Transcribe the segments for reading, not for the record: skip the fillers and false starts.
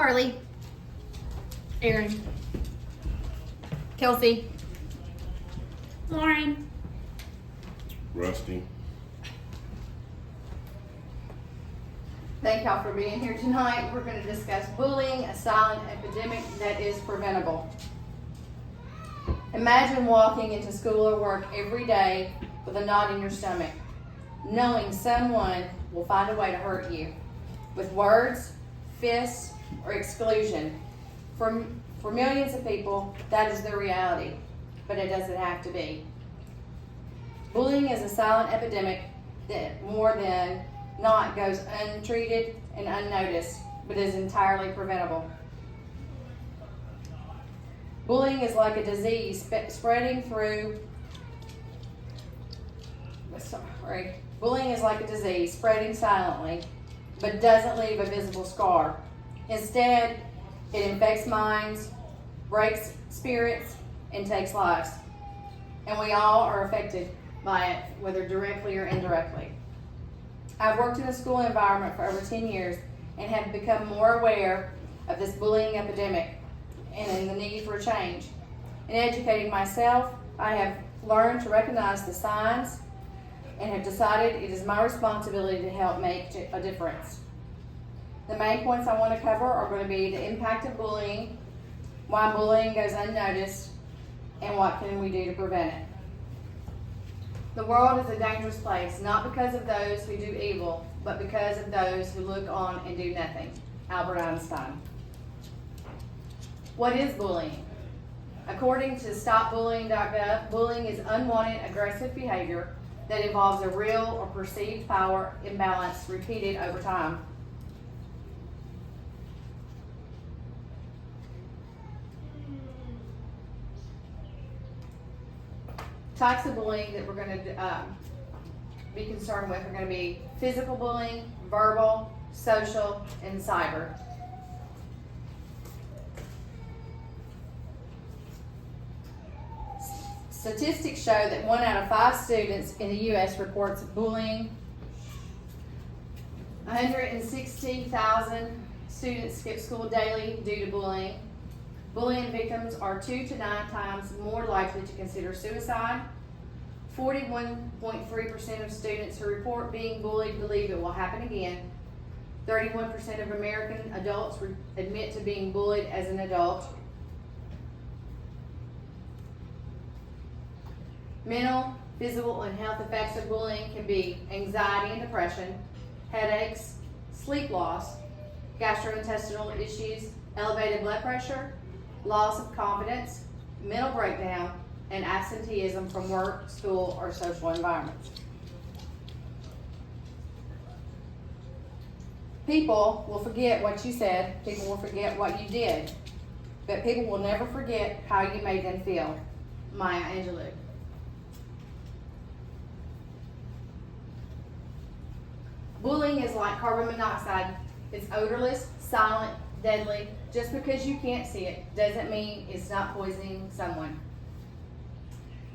Carly, Aaron, Kelsey, Lauren, Rusty. Thank y'all for being here tonight. We're going to discuss bullying, a silent epidemic that is preventable. Imagine walking into school or work every day with a knot in your stomach, knowing someone will find a way to hurt you with words, fists, or exclusion. For millions of people, that is their reality, but it doesn't have to be. Bullying is a silent epidemic that more than not goes untreated and unnoticed, but is entirely preventable. Bullying is like a disease spreading through. Bullying is like a disease spreading silently, but doesn't leave a visible scar. Instead, it infects minds, breaks spirits, and takes lives. And we all are affected by it, whether directly or indirectly. I've worked in a school environment for over 10 years and have become more aware of this bullying epidemic and in the need for a change. In educating myself, I have learned to recognize the signs and have decided it is my responsibility to help make a difference. The main points I want to cover are going to be the impact of bullying, why bullying goes unnoticed, and what can we do to prevent it. The world is a dangerous place, not because of those who do evil, but because of those who look on and do nothing. Albert Einstein. What is bullying? According to StopBullying.gov, bullying is unwanted aggressive behavior that involves a real or perceived power imbalance repeated over time. Types of bullying that we're going to be concerned with are going to be physical bullying, verbal, social, and cyber. Statistics show that 1 out of 5 students in the U.S. reports bullying. 160,000 students skip school daily due to bullying. Bullying victims are 2 to 9 times more likely to consider suicide. 41.3% of students who report being bullied believe it will happen again. 31% of American adults admit to being bullied as an adult. Mental, physical, and health effects of bullying can be anxiety and depression, headaches, sleep loss, gastrointestinal issues, elevated blood pressure, loss of confidence, mental breakdown, and absenteeism from work, school, or social environments. People will forget what you said, people will forget what you did, but people will never forget how you made them feel. Maya Angelou. Bullying is like carbon monoxide. It's odorless, silent, deadly. Just because you can't see it doesn't mean it's not poisoning someone.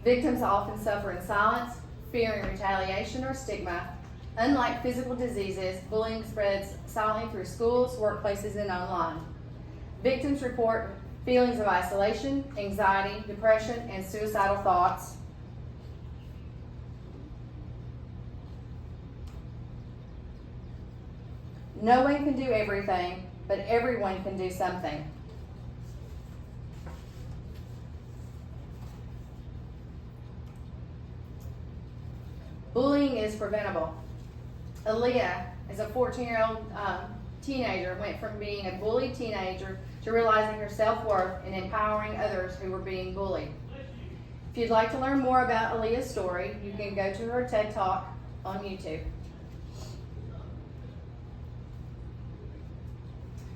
Victims often suffer in silence, fearing retaliation or stigma. Unlike physical diseases, bullying spreads silently through schools, workplaces, and online. Victims report feelings of isolation, anxiety, depression, and suicidal thoughts. No one can do everything, but everyone can do something. Bullying is preventable. Aaliyah, as a 14-year-old teenager, went from being a bullied teenager to realizing her self-worth and empowering others who were being bullied. If you'd like to learn more about Aaliyah's story, you can go to her TED Talk on YouTube.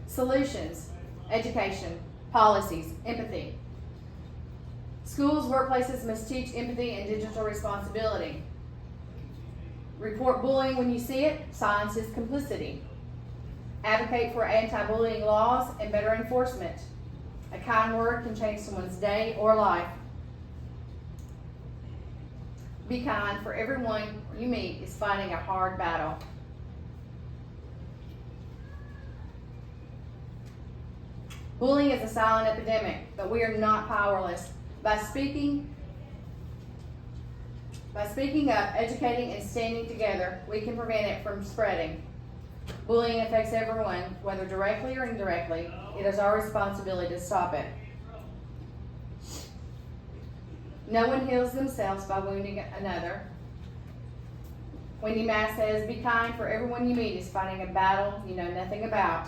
Solutions: education, policies, empathy. Schools, workplaces must teach empathy and digital responsibility. Report bullying when you see it. Silence is complicity. Advocate for anti-bullying laws and better enforcement. A kind word can change someone's day or life. Be kind, for everyone you meet is fighting a hard battle. Bullying is a silent epidemic, but we are not powerless. By speaking up, educating, and standing together, we can prevent it from spreading. Bullying affects everyone, whether directly or indirectly. It is our responsibility to stop it. No one heals themselves by wounding another. Wendy Mass says, be kind, for everyone you meet is fighting a battle you know nothing about.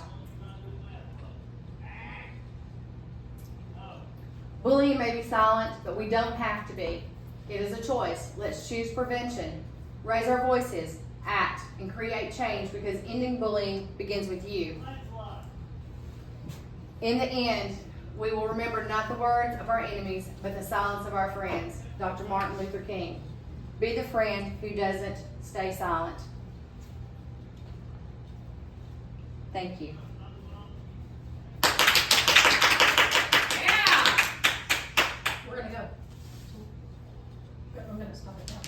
Bullying may be silent, but we don't have to be. It is a choice. Let's choose prevention. Raise our voices, act, and create change, because ending bullying begins with you. In the end, we will remember not the words of our enemies, but the silence of our friends. Dr. Martin Luther King. Be the friend who doesn't stay silent. Thank you. Yeah. We're gonna go. I'm gonna stop it now.